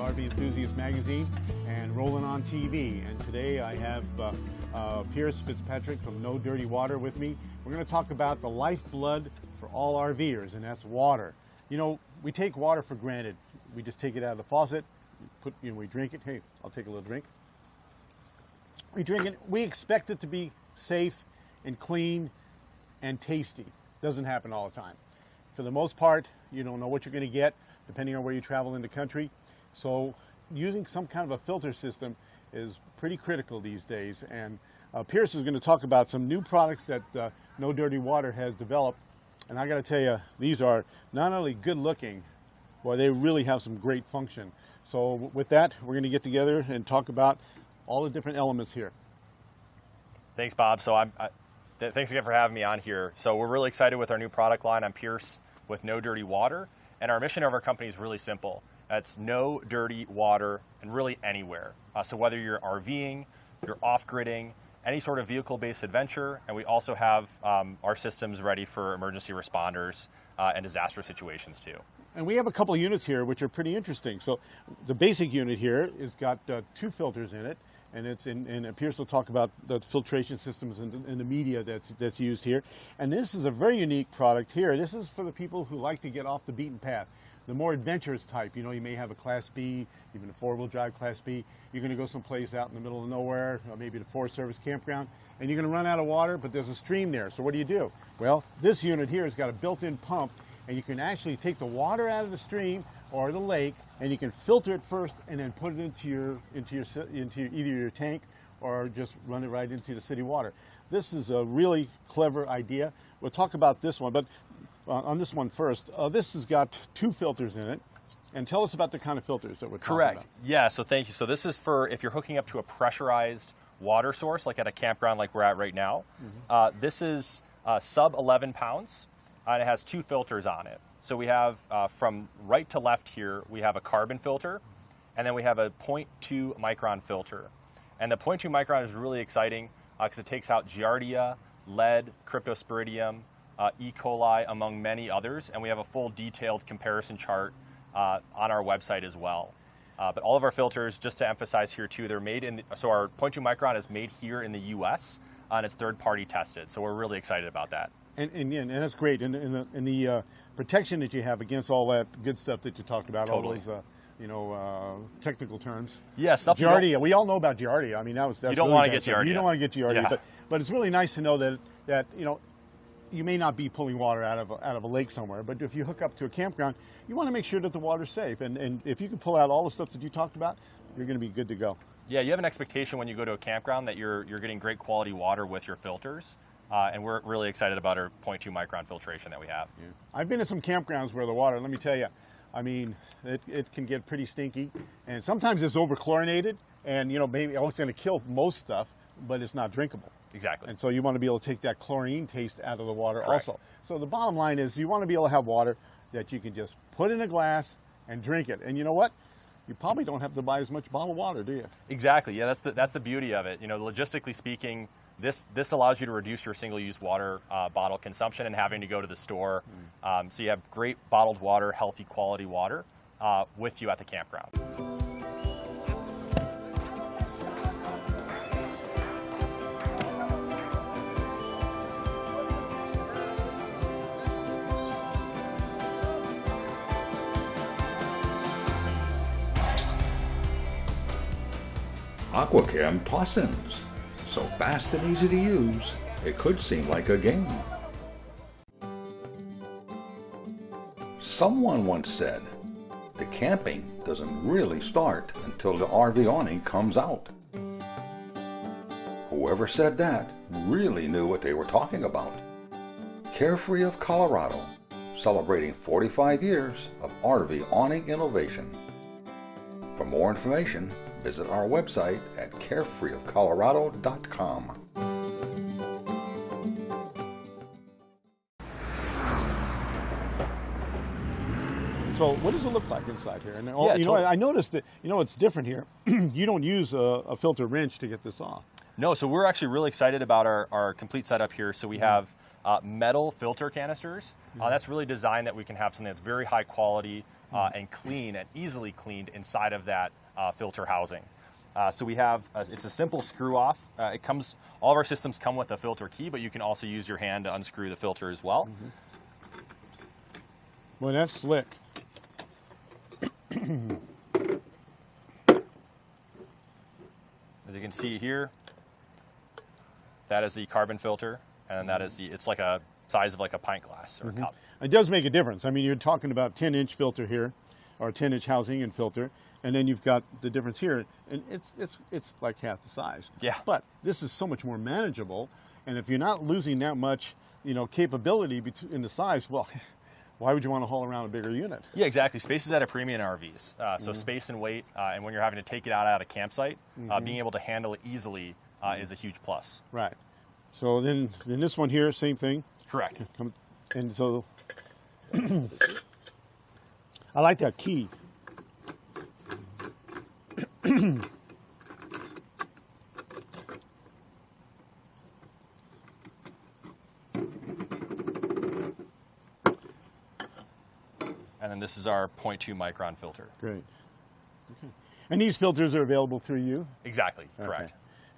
RV Enthusiast Magazine and Rolling on TV. And today I have Pierce Fitzpatrick from No Dirty Water with me. We're going to talk about the lifeblood for all RVers, and that's water. You know, we take water for granted. We just take it out of the faucet, we drink it. Hey, I'll take a little drink. We drink it. We expect it to be safe and clean and tasty. Doesn't happen all the time. For the most part, you don't know what you're going to get depending on where you travel in the country. So using some kind of a filter system is pretty critical these days. And Pierce is going to talk about some new products that No Dirty Water has developed. And I got to tell you, these are not only good looking, boy, they really have some great function. So with that, we're going to get together and talk about all the different elements here. Thanks, Bob. So thanks again for having me on here. So we're really excited with our new product line. I'm Pierce with No Dirty Water, and our mission of our company is really simple. It's no dirty water and really anywhere. So whether you're RVing, you're off-gridding, any sort of vehicle-based adventure, and we also have our systems ready for emergency responders and disaster situations too. And we have a couple of units here which are pretty interesting. So the basic unit here has got 2 filters in it, and and Pierce will talk about the filtration systems and the media that's used here. And this is a very unique product here. This is for the people who like to get off the beaten path. The more adventurous type, you know, you may have a Class B, even a 4-wheel drive Class B. You're going to go someplace out in the middle of nowhere, or maybe at a Forest Service campground, and you're going to run out of water, but there's a stream there. So what do? Well, this unit here has got a built-in pump, and you can actually take the water out of the stream or the lake, and you can filter it first, and then put it into either your tank or just run it right into the city water. This is a really clever idea. We'll talk about this one, but on this one first, this has got 2 filters in it. And tell us about the kind of filters that we're talking about. Correct. Yeah, so thank you. So this is for if you're hooking up to a pressurized water source, like at a campground like we're at right now. Mm-hmm. This is sub 11 pounds, and it has 2 filters on it. So we have, from right to left here, we have a carbon filter, and then we have a 0.2 micron filter. And the 0.2 micron is really exciting because it takes out giardia, lead, cryptosporidium, E. coli, among many others, and we have a full detailed comparison chart on our website as well. But all of our filters, just to emphasize here too, they're made in, so our 0.2 micron is made here in the US, and it's third-party tested, so we're really excited about that. And that's great, and the protection that you have against all that good stuff that you talked about, totally. All those technical terms. Yeah, stuff giardia. We all know about giardia. I mean, that's you don't really want to get giardia. You don't want to get giardia, yeah. but it's really nice to know that you may not be pulling water out of a lake somewhere, but if you hook up to a campground, you want to make sure that the water's safe. And if you can pull out all the stuff that you talked about, you're going to be good to go. Yeah, you have an expectation when you go to a campground that you're getting great quality water with your filters. And we're really excited about our 0.2 micron filtration that we have. Yeah. I've been to some campgrounds where the water, let me tell you, I mean, it can get pretty stinky. And sometimes it's over-chlorinated, and, maybe it's going to kill most stuff, but it's not drinkable. Exactly. And so you want to be able to take that chlorine taste out of the water. Correct. Also. So the bottom line is you want to be able to have water that you can just put in a glass and drink it. And you know what? You probably don't have to buy as much bottled water, do you? Exactly. Yeah, that's the beauty of it. Logistically speaking, this allows you to reduce your single-use water bottle consumption and having to go to the store. So you have great bottled water, healthy quality water with you at the campground. Aquachem toss-ins. So fast and easy to use, it could seem like a game. Someone once said, the camping doesn't really start until the RV awning comes out. Whoever said that really knew what they were talking about. Carefree of Colorado, celebrating 45 years of RV awning innovation. For more information, visit our website at carefreeofcolorado.com. So what does it look like inside here? And totally. I noticed that, it's different here. You don't use a filter wrench to get this off. No, so we're actually really excited about our complete setup here. So we have metal filter canisters. That's really designed that we can have something that's very high quality, and clean and easily cleaned inside of that filter housing. So we have, it's a simple screw off. All of our systems come with a filter key, but you can also use your hand to unscrew the filter as well. Well, that's slick. As you can see here, that is the carbon filter, and that is it's like a size of like a pint glass or a cup. It does make a difference. I mean, you're talking about 10-inch filter here, or 10-inch housing and filter, and then you've got the difference here, and it's like half the size. Yeah. But this is so much more manageable, and if you're not losing that much, capability in the size, well, why would you want to haul around a bigger unit? Yeah, exactly. Space is at a premium in RVs. So space and weight, and when you're having to take it out at a campsite, being able to handle it easily is a huge plus. Right. So then in this one here, same thing. Correct. And so I like that key. And then this is our 0.2 micron filter. Great. Okay. And these filters are available through you? Exactly, correct. Okay.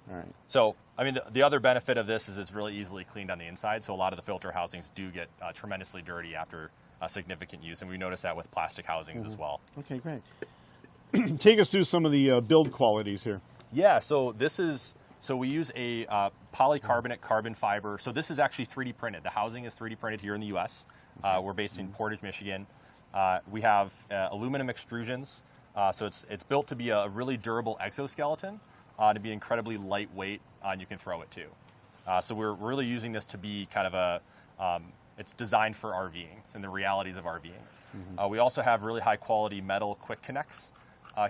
All right. So, I mean, the other benefit of this is it's really easily cleaned on the inside, so a lot of the filter housings do get tremendously dirty after significant use, and we notice that with plastic housings as well. Okay, great. Take us through some of the build qualities here. Yeah, so we use a polycarbonate carbon fiber. So this is actually 3D printed. The housing is 3D printed here in the U.S. We're based in Portage, Michigan. We have aluminum extrusions, so it's built to be a really durable exoskeleton, to be incredibly lightweight, and you can throw it too. So we're really using this to be kind of it's designed for RVing and the realities of RVing. We also have really high quality metal quick connects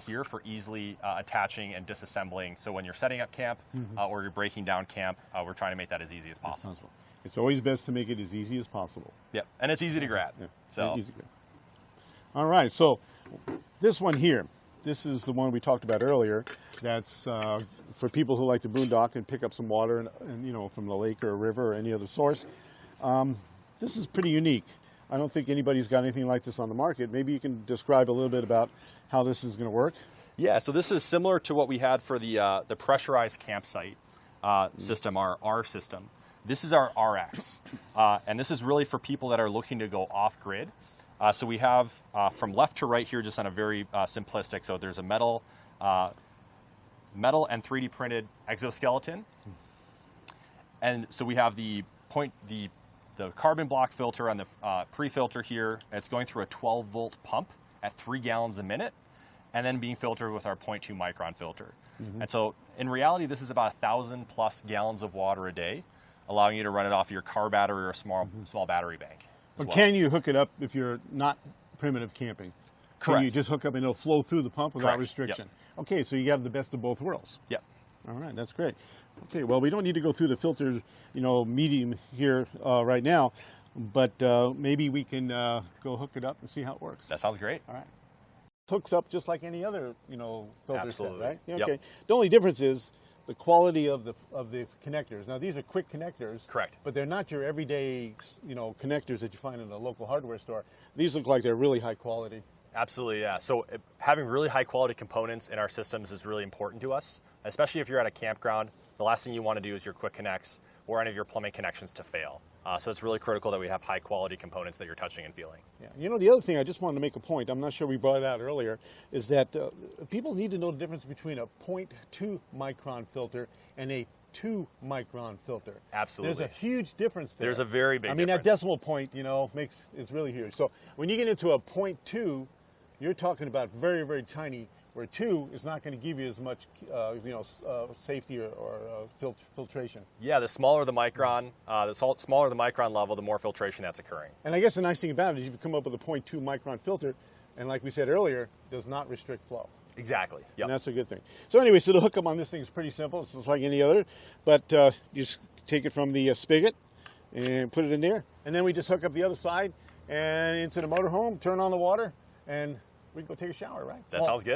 here for easily attaching and disassembling. So when you're setting up camp or you're breaking down camp, we're trying to make that as easy as possible. It's always best to make it as easy as possible. Yeah, and it's easy to grab. Yeah. So. Easy to grab. All right, so this one here, this is the one we talked about earlier. That's for people who like to boondock and pick up some water and from the lake or a river or any other source. This is pretty unique. I don't think anybody's got anything like this on the market. Maybe you can describe a little bit about how this is going to work. Yeah, so this is similar to what we had for the pressurized campsite system, our R system. This is our RX, and this is really for people that are looking to go off-grid. So we have from left to right here, just on a very simplistic. So there's a metal and 3D printed exoskeleton, and so we have the carbon block filter on the pre-filter here. It's going through a 12-volt pump at 3 gallons a minute, and then being filtered with our 0.2 micron filter. And so in reality, this is about 1,000+ gallons of water a day, allowing you to run it off your car battery or a small battery bank. But can you hook it up if you're not primitive camping? Correct. Can you just hook up and it'll flow through the pump without Correct. restriction? Yep. Okay, so you have the best of both worlds. Yep. All right, that's great. Okay, well, we don't need to go through the filter, medium here right now, but maybe we can go hook it up and see how it works. That sounds great. All right. Hooks up just like any other, filter Absolutely. set, right? Yep. Okay. The only difference is the quality of the connectors. Now, these are quick connectors. Correct. But they're not your everyday, connectors that you find in a local hardware store. These look like they're really high quality. Absolutely, yeah. So having really high quality components in our systems is really important to us, especially if you're at a campground. The last thing you want to do is your quick connects or any of your plumbing connections to fail. So it's really critical that we have high quality components that you're touching and feeling. Yeah. The other thing I just wanted to make a point, I'm not sure we brought it out earlier, is that people need to know the difference between a 0.2 micron filter and a 2 micron filter. Absolutely. There's a huge difference there. There's a very big difference. That decimal point, is really huge. So when you get into a 0.2, you're talking about very, very tiny, where 2 is not going to give you as much, safety or filtration. Yeah, the smaller the micron, smaller the micron level, the more filtration that's occurring. And I guess the nice thing about it is you've come up with a 0.2 micron filter, and like we said earlier, does not restrict flow. Exactly. Yep. And that's a good thing. So anyway, so the hookup on this thing is pretty simple. It's just like any other, but you just take it from the spigot and put it in there, and then we just hook up the other side and into the motorhome, turn on the water, and we can go take a shower, right? That sounds good.